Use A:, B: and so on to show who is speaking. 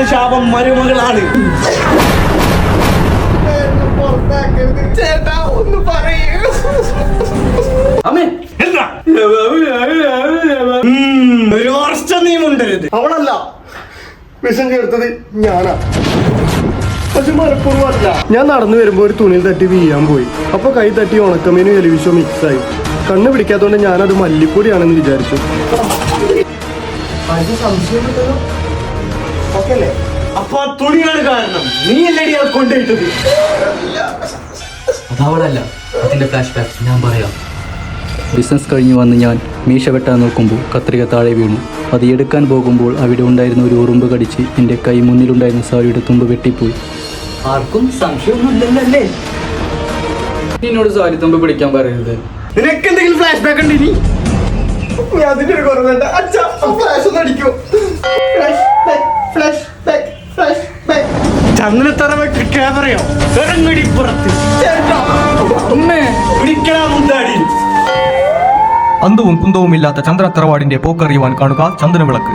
A: അച്ഛന് ശാപം മരുമകളാണ്.
B: ചേട്ടാ ഒന്ന് പറയൂ.
A: അമ്മേ എന്താ ഒരു വർഷം നീ മുണ്ടരുത്.
B: അവളല്ല വിഷം ചേർത്തത് ഞാനാ. പക്ഷെ മനഃപൂർവ്വമല്ല. ഞാൻ നടന്നു വരുമ്പോ ഒരു തുണിയിൽ തട്ടി വീഴാൻ പോയി. അപ്പൊ കൈ തട്ടി ഉണക്കമീനും എലിവിഷോ മിക്സ് ആയി. കണ്ണ് പിടിക്കാത്തോണ്ട് ഞാനത് മല്ലിപ്പൊടിയാണെന്ന് വിചാരിച്ചു.
A: അപ്പൊ ആ തുണിയാണ് കാരണം. നീ അല്ലടി അത് കൊണ്ടുപോയിട്ടത്.
C: അതവളല്ല, അതിന്റെ ഫ്ലാഷ് ബാക്ക് ഞാൻ പറയാം. ബിസിനസ് കഴിഞ്ഞ് വന്ന് ഞാൻ മീശ വെട്ടാൻ നോക്കുമ്പോൾ കത്രിക താഴെ വീണു. അത് എടുക്കാൻ പോകുമ്പോൾ അവിടെ ഉണ്ടായിരുന്ന ഒരു ഉറുമ്പ് കടിച്ച് എൻ്റെ കൈ മുന്നിലുണ്ടായിരുന്ന സാരിയുടെ തുമ്പ് വെട്ടിപ്പോയി. ആർക്കും സംശയമൊന്നുമില്ലല്ലേ? എന്നോട് സാരി തുമ്പ് പിടിക്കാൻ പറയരുത്.
A: നിനക്ക് എന്തെങ്കിലും ഫ്ലാഷ് ബാക്ക് ഉണ്ട് ഇനി?
B: അതിന്റെ ഒരു കുറവുണ്ട്. അച്ഛാ ഫ്ലാഷ് ഒന്ന് അടിക്കൂ.
A: ചങ്ങനത്തറവൊക്കെ ക്യാമറയോ ഇറങ്ങടി പുറത്ത്.
C: അമ്മേ
A: പിടിക്കടാ മുന്താടി.
D: അന്തവും കുന്തവും ഇല്ലാത്ത ചന്ദ്ര തറവാടിന്റെ പോക്കറിയുവാൻ കാണുക ചന്ദനവിളക്ക്.